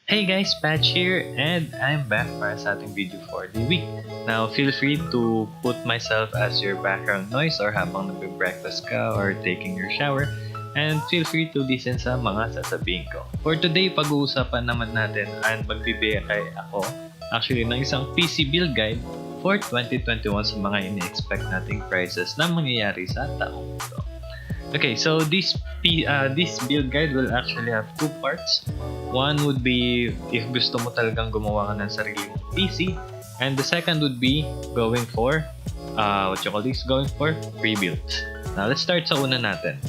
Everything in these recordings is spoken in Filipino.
Hey guys, Patch here, and I'm back para sa ating video for the week. Now, feel free to put myself as your background noise or habang nagbe-breakfast ka or taking your shower, and feel free to listen sa mga sasabihin ko. For today, pag-uusapan naman natin and magbibigay ako actually ng isang PC build guide for 2021 sa mga ini-expect nating prices na mangyayari sa taong ito. Okay, so this build guide will actually have two parts. One would be if gusto mo talagang gumawa ka ng sarili mong PC, and the second would be going for going for pre-builds. Now, let's start sa una natin.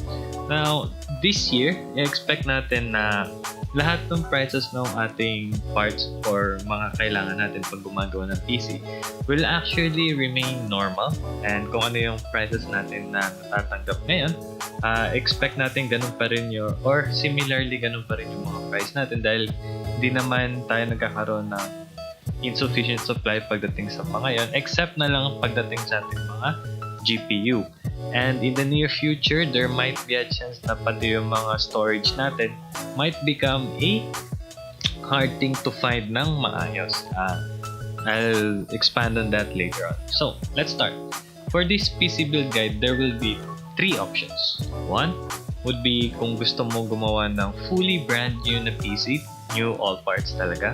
Now, this year, i-expect natin na lahat ng prices ng ating parts or mga kailangan natin pag gumagawa ng PC will actually remain normal, and kung ano yung prices natin na natatanggap ngayon, expect natin ganun pa rin similarly ganun pa rin yung mga price natin dahil hindi naman tayo nagkakaroon ng insufficient supply pagdating sa mga yon, except na lang pagdating sa ating mga GPU. And in the near future, there might be a chance na pati yung mga storage natin might become a hard thing to find ng maayos. I'll expand on that later on. So, let's start. For this PC build guide, there will be three options. One would be kung gusto mo gumawa ng fully brand new na PC, new all parts talaga.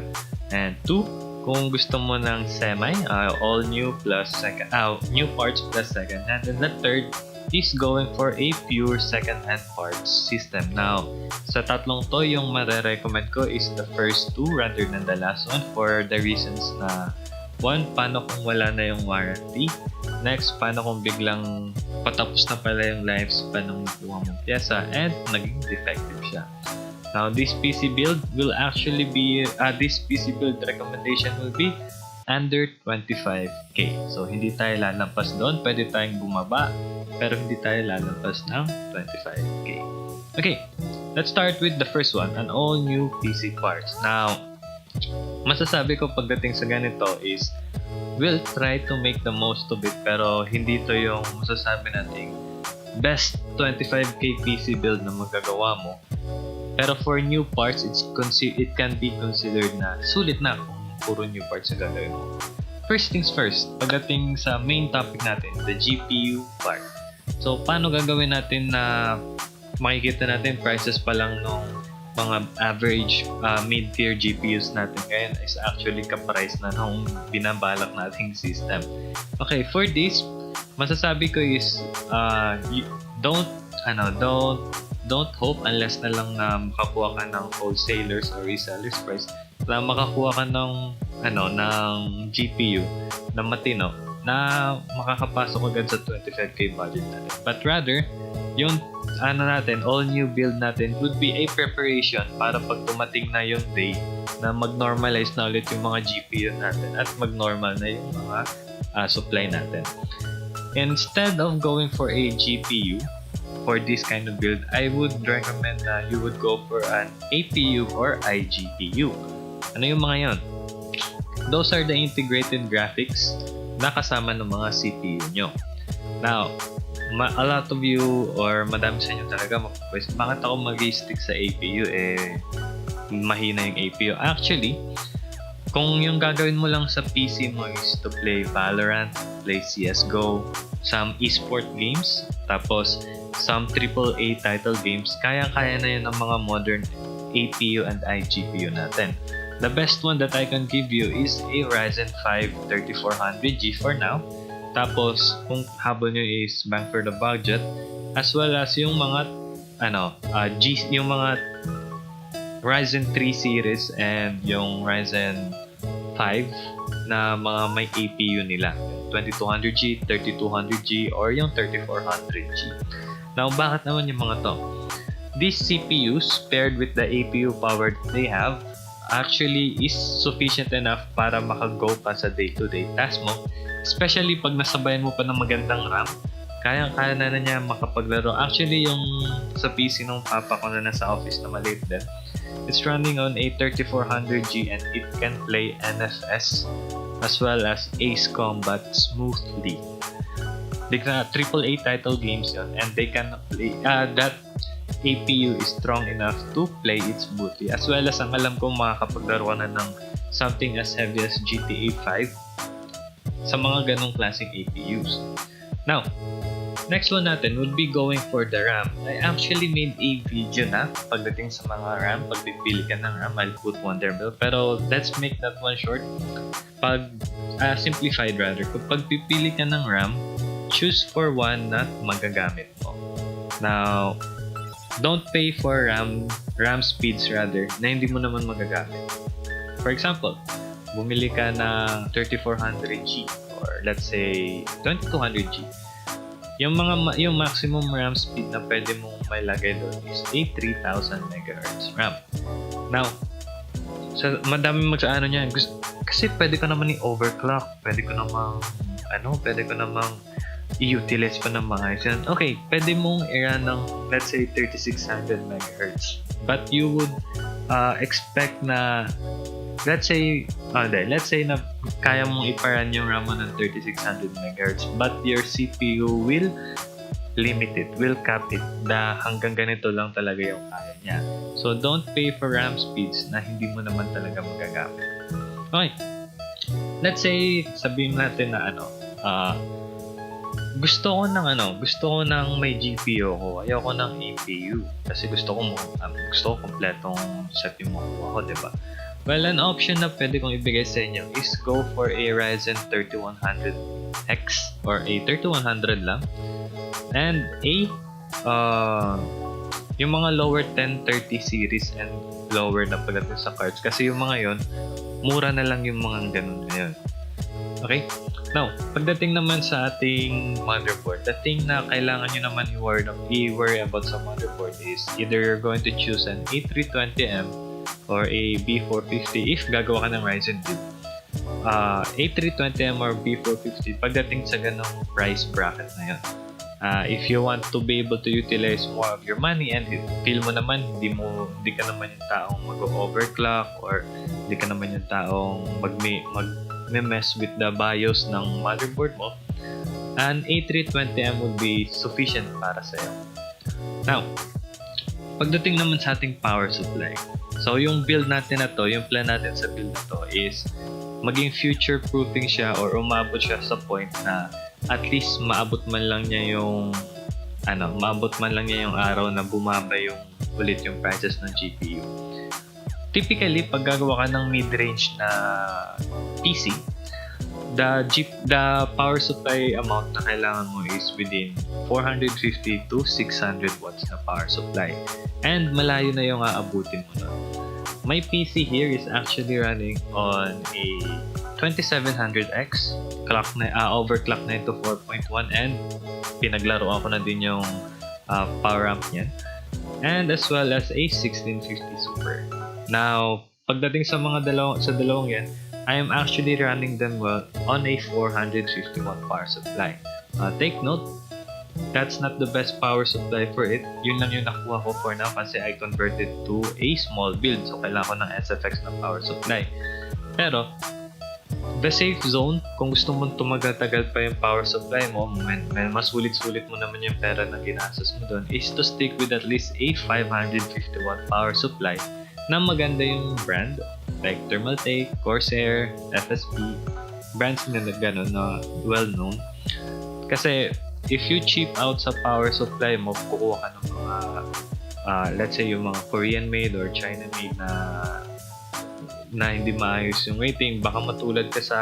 And two, kung gusto mo ng all new plus new parts plus second hand. And the third is going for a pure second hand parts system. Now, sa tatlong to, yung mare-recommend ko is the first two rather than the last one for the reasons na one, paano kung wala na yung warranty? Next, paano kung biglang patapos na pala yung lifespan ng nakuha mong pyesa and naging defective siya. Now, this PC build will actually be, this PC build recommendation will be under 25k. So, hindi tayo lalampas doon. Pwede tayong bumaba, pero hindi tayo lalampas ng 25k. Okay, let's start with the first one, an all new PC parts. Now, masasabi ko pagdating sa ganito is, we'll try to make the most of it, pero hindi to yung masasabi nating best 25k PC build na magagawa mo. Pero for new parts, it can be considered na sulit na kung puro new parts na gagawin mo. First things first, pagdating sa main topic natin, the GPU part. So, paano gagawin natin na makikita natin prices pa lang ng mga average mid-tier GPUs natin ngayon is actually ka-price na nung binabalak nating system. Okay, for this, masasabi ko is don't hope unless na lang na makakuha ka ng wholesalers or resellers price na makakuha ka ng GPU na matino na makakapasok agad sa 25k budget natin. But rather, yung all new build natin would be a preparation para pag dumating na yung day na mag-normalize na ulit yung mga GPU natin at mag-normal na yung mga supply natin. Instead of going for a GPU for this kind of build, I would recommend na you would go for an APU or iGPU. Ano yung mga yon? Those are the integrated graphics na kasama ng mga CPU nyo. Now, a lot of you or madami sa inyo talaga mag-question, bakit ako mag-stick sa APU? Mahina yung APU. Actually, kung yung gagawin mo lang sa PC mo is to play Valorant, play CSGO, some esport games, tapos some AAA title games, kaya-kaya na yun ng mga modern APU and iGPU natin. The best one that I can give you is a Ryzen 5 3400G for now. Tapos, kung habol nyo is bang for the budget, as well as yung mga yung mga Ryzen 3 series and yung Ryzen 5 na mga may APU nila, 2200G, 3200G, or yung 3400G. Now, bakit naman yung mga to? These CPUs paired with the APU power that they have actually is sufficient enough para maka-go pa sa day-to-day task mo. Especially pag nasabayan mo pa ng magandang RAM, kaya na niya makapaglaro. Actually, yung sa PC nung papa ko na nasa office na maliit din, it's running on a 3400G and it can play NFS as well as Ace Combat smoothly. They can AAA title games yun, and they can play that APU is strong enough to play its booty. As well as ang alam ko makakapaglaro ka na ng something as heavy as GTA 5 sa mga ganong klaseng APUs. Now, next one natin would be going for the RAM. I actually made a video na pagdating sa mga RAM. Pag pipili ka ng RAM, I'll put one there. Pero let's make that one short. Simplified rather. Kung pipili ka ng RAM, choose for one na magagamit mo. Now, don't pay for RAM speeds rather na hindi mo naman magagamit. For example, bumili ka ng 3400G or let's say 2200G. Yung maximum RAM speed na pwede mong mailagay doon is 3000 MHz RAM. Now, madami magsaano niyan kasi pwede ka naman i-overclock, pwede ko namang i-utilize pa ng mga yan. Okay, pwede mong i-run ng let's say 3600 MHz. But you would expect na let's say na kaya mong iparan yung RAM mo ng 3600 MHz but your CPU will limit it, will cap it na hanggang ganito lang talaga yung kaya niya. So don't pay for RAM speeds na hindi mo naman talaga magagamit. Okay. Let's say sabihin natin na gusto ko ng may GPU ko, ayoko ng APU kasi gusto ko kompletong set yung makuha ko, diba? Well, an option na pwede kong ibigay sa inyo is go for a Ryzen 3100X or a 3100 lang. And yung mga lower 1030 series and lower na pagdating sa cards. Kasi yung mga yon mura na lang yung mga ganun ngayon. Okay? Now, pagdating naman sa ating motherboard, the thing na kailangan nyo naman i-worry about sa motherboard is either you're going to choose an A320M or a B450 if gagawa ka ng Ryzen build. A320M or B450 pagdating sa ganong price bracket na yun. If you want to be able to utilize more of your money and feel mo naman hindi ka naman yung taong mag-overclock or hindi ka naman yung taong mag-mess with the BIOS ng motherboard mo, an A320M would be sufficient para sa'yo. Now, pagdating naman sa ating power supply, so yung build natin na to, yung plan natin sa build na to is maging future-proofing siya or umabot siya sa point na at least maabot man lang niya yung araw na bumaba yung ulit yung prices ng GPU. Typically, pag gagawa ka ng mid-range na PC, the power supply amount na kailangan mo is within 450 to 600 watts na power supply. And malayo na yung aabutin mo nun. My PC here is actually running on a 2700X, overclock na ito 4.1 and pinaglaruan ko na din yung power amp niyan. And as well as a 1650 Super. Now, pagdating sa dalawang yan, I am actually running them on a 450 watt power supply. Take note, that's not the best power supply for it. Yun lang yung nakuha ko for now kasi I converted to a small build. So, kailangan ko ng SFX na power supply. Pero, the safe zone, kung gusto mong tumagal-tagal pa yung power supply mo, mas sulit-sulit mo naman yung pera na ginastos mo doon, is to stick with at least a 550 watt power supply na maganda yung brand like Thermaltake, Corsair, FSP, brands na gano'n na well-known. Kasi if you cheap out sa power supply mo, kukuha ka ng mga let's say yung mga Korean-made or China-made na hindi maayos yung rating, baka matulad ka sa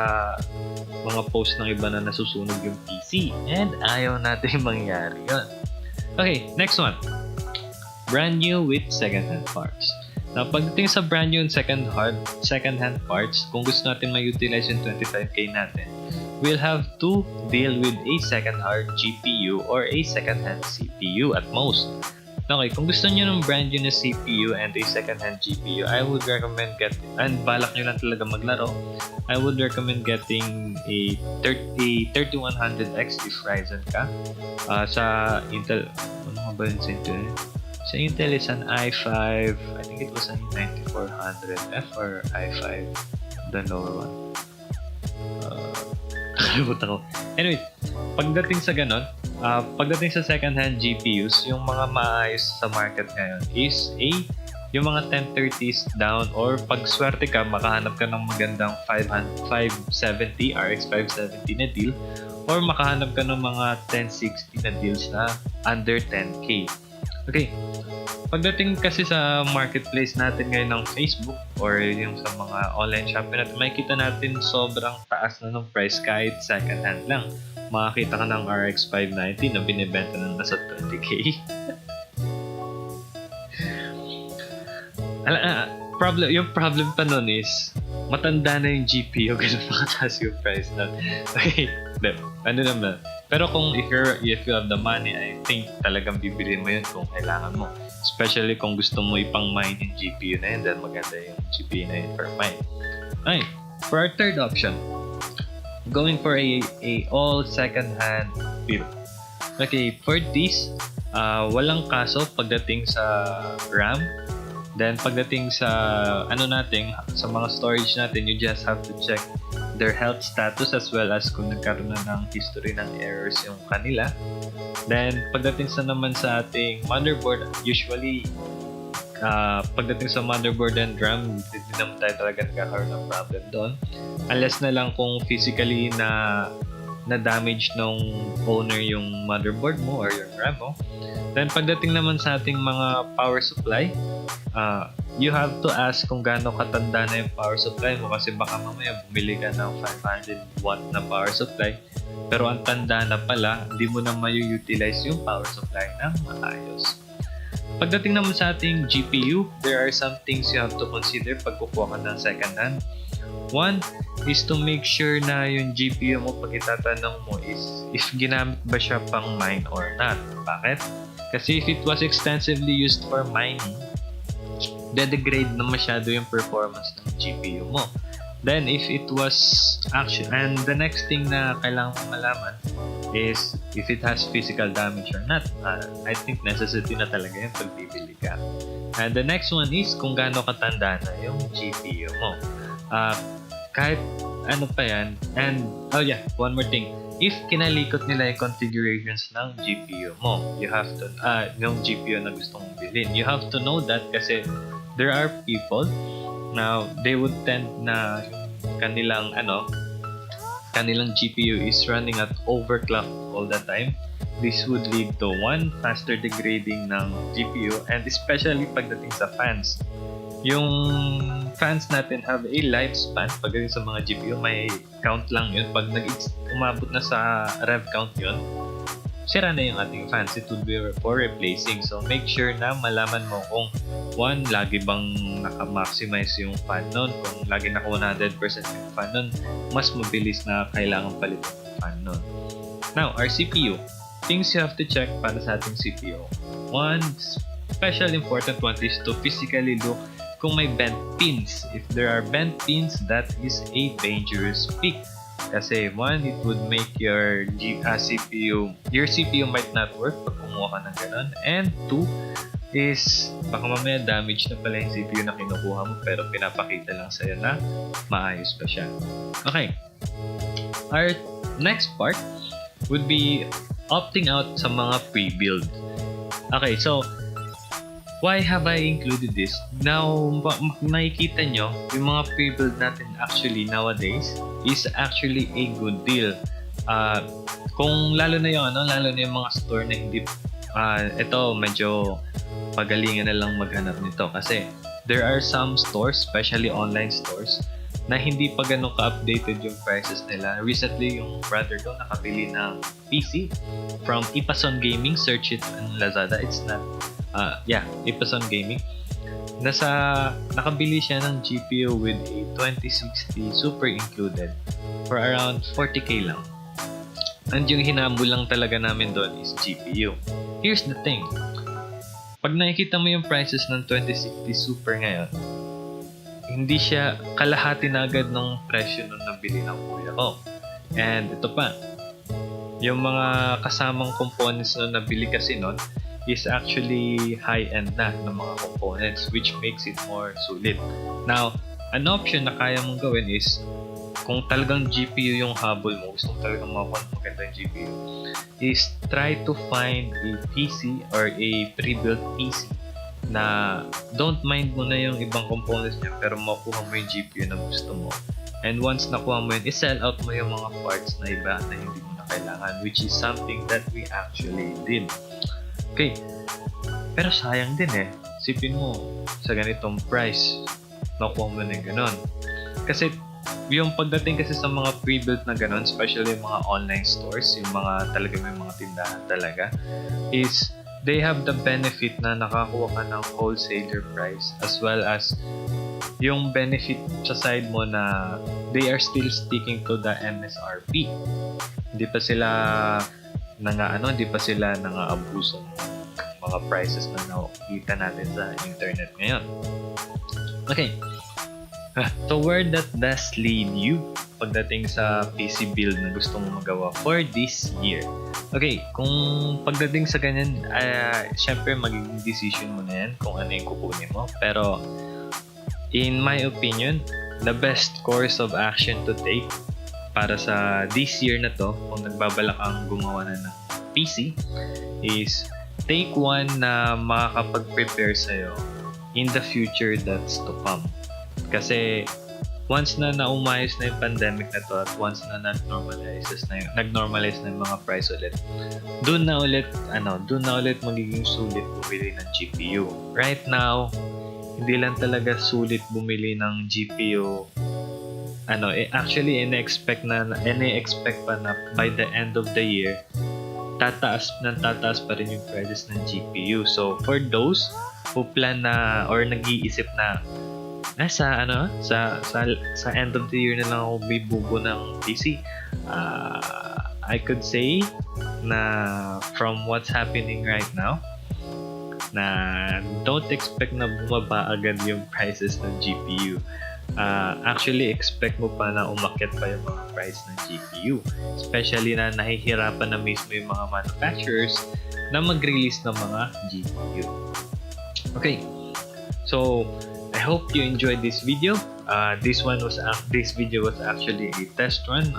mga post ng iba na nasusunog yung PC and ayaw natin mangyari yun. Okay, next one. Brand new with second-hand parts. Now, pagdating sa brand new and second-hand parts, kung gusto natin ma-utilize yung 25K natin, we'll have to deal with a second-hand GPU or a second-hand CPU at most. Okay, kung gusto niyo ng brand new na CPU and a second-hand GPU, I would recommend and balak nyo lang talaga maglaro, I would recommend getting a 3100X if Ryzen ka. Sa Intel, ano nga ba yun sa Intel? Sa Intel is an i5, I think it was an 9400F or i5, the lower one. Kalimutan ko. Anyway, pagdating sa ganon, Pagdating sa second-hand GPUs, yung mga maayos sa market ngayon is yung mga 1030s down, or pag swerte ka, makahanap ka ng magandang 570, RX 570 na deal, or makahanap ka ng mga 1060 na deals na under 10k. Okay, pagdating kasi sa marketplace natin ngayon ng Facebook or yung sa mga online shopping natin, makikita natin sobrang taas na ng price kahit second hand lang. Makakita ka ng RX 590 na binibenta na nasa 20k. Yung problem pa nun is matanda na yung GPU kasi makataas yung price na. Okay, ano naman. Pero kung if you have the money, I think talagang bibili mo yun kung kailangan mo. Especially kung gusto mo ipang-mine yung GPU na yun, then maganda yung GPU na yun for mine. Okay, for our third option, going for a all second-hand build. Okay, for this, walang kaso pagdating sa RAM. Then pagdating sa sa mga storage natin, you just have to check their health status as well as kung nagkaroon na ng history ng errors yung kanila. Then pagdating naman sa ating motherboard, usually pagdating sa motherboard and RAM, hindi naman tayo talaga nagkakaroon ng problem doon. Unless na lang kung physically na damage nung owner yung motherboard mo or yung RAM mo. Then pagdating naman sa ating mga power supply, you have to ask kung gaano katanda na yung power supply mo, kasi baka mamaya bumili ka ng 500 watt na power supply pero ang tanda na pala, hindi mo na ma-utilize yung power supply ng maayos. Pagdating naman sa ating GPU, there are some things you have to consider pag kukuha ka ng second hand. One is to make sure na yung GPU mo, pag itatanong mo, is if ginamit ba siya pang mine or not. Bakit? Kasi if it was extensively used for mining, degrade na masyado yung performance ng GPU mo. Then if it was actually, and the next thing na kailangan mo malaman is if it has physical damage or not. I think necessity na talaga yun pag bibili ka. And the next one is kung gaano katanda na yung GPU mo. Kahit ano pa yan. And one more thing, if kinalikot nila yung configurations ng GPU mo, you have to yung GPU na gusto mong bilhin, you have to know that, kasi there are people now, they would tend na kanilang GPU is running at overclock all the time. This would lead to faster degrading ng GPU, and especially pagdating sa fans. Yung fans natin have a lifespan. Pagdating sa mga GPU, may count lang yun. Pag umabot na sa rev count yun, sira na yung ating fans. It would be for replacing. So make sure na malaman mo kung lagi bang naka-maximize yung fan nun. Kung lagi naka 100% yung fan nun, mas mabilis na kailangan palitan yung fan nun. Now, our CPU. Things you have to check para sa ating CPU. One special important one is to physically look kung may bent pins. If there are bent pins, that is a dangerous pick. Kasi it would make your CPU might not work pag kumuha ka ng ganun. And two is baka mamaya damage na pala yung CPU na kinukuha mo pero pinapakita lang sa'yo na maayos pa siya. Okay. Our next part would be opting out sa mga pre-build. Okay, so why have I included this? Now, makikita nyo, yung mga pre-build natin actually nowadays is actually a good deal. Kung lalo na yung mga store na hindi, ito medyo pagalingan na lang maghanap nito kasi there are some stores, especially online stores, na hindi pa ganun ka-updated yung prices nila. Recently, yung brother ko nakabili ng PC from Ipason Gaming. Search it on Lazada. It's not Ipason Gaming. Nakabili siya ng GPU with a 2060 Super included for around 40k lang. And yung hinambol lang talaga namin doon is GPU. Here's the thing. Pag nakikita mo yung prices ng 2060 Super ngayon, hindi siya kalahati na agad ng presyo nung nabili ng kuya ko. And ito pa, yung mga kasamang components na nabili kasi nun is actually high-end na ng mga components, which makes it more sulit. Now, an option na kaya mong gawin is kung talagang GPU yung habol mo, gusto mo talagang makuha ng magandang GPU, is try to find a PC or a pre-built PC na don't mind mo na yung ibang components niya pero makuha mo yung GPU na gusto mo. And once nakuha mo yun, i-sell out mo yung mga parts na iba na hindi mo na kailangan, which is something that we actually did. Okay, pero sayang din eh. Sipin mo, sa ganitong price, nakuha mo na yung ganon. Kasi yung pagdating kasi sa mga pre-built na ganon, especially yung mga online stores, yung mga talaga may mga tindahan talaga, is they have the benefit na nakakuha ka ng wholesaler price as well as yung benefit sa side mo na they are still sticking to the MSRP. Hindi pa sila hindi pa sila nang-aabuso ng mga prices na nakikita natin sa internet ngayon. Okay. So where that does lead you pagdating sa PC build na gusto mong magawa for this year? Okay, kung pagdating sa ganyan, syempre magiging decision mo na yan kung ano yung kukunin mo. Pero in my opinion, the best course of action to take para sa this year na to, kung nagbabalak ang gumawa na ng PC, is take one na makakapag-prepare sa'yo in the future that's to come. Kasi once na naumayos na yung pandemic na to at once na nag-normalize na yung mga price ulit, doon na ulit magiging sulit bumili ng GPU. Right now, hindi lang talaga sulit bumili ng GPU. Actually, ine-expect pa na by the end of the year, tataas pa rin yung prices ng GPU. So, for those who plan na or nag-iisip na sa end of the year na lang ako bibubo ng PC, I could say na from what's happening right now, na don't expect na bumaba agad yung prices ng GPU. Actually, expect mo pa na umakyat pa yung mga price ng GPU. Especially na nahihirapan na mismo yung mga manufacturers na mag-release ng mga GPU. Okay, so I hope you enjoyed this video. This video was actually a test run.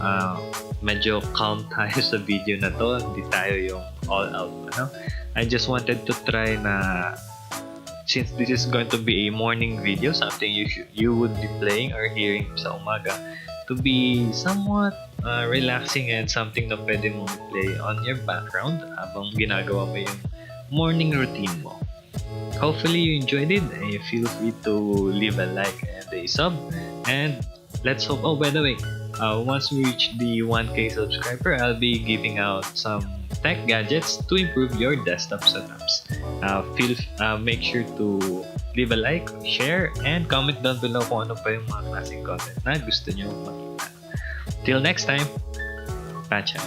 Medyo calm tayo sa video na to. Hindi tayo yung all out. I just wanted to try na, since this is going to be a morning video, something you would be playing or hearing sa umaga, to be somewhat relaxing and something na pwede mo play on your background habang ginagawa mo yung morning routine mo. Hopefully you enjoyed it, and feel free to leave a like and a sub, and let's hope, by the way, once we reach the 1K subscriber, I'll be giving out some tech gadgets to improve your desktop setups. Make sure to leave a like, share, and comment down below kung ano pa yung mga klaseng content na gusto nyo makita. Till next time, Pacha.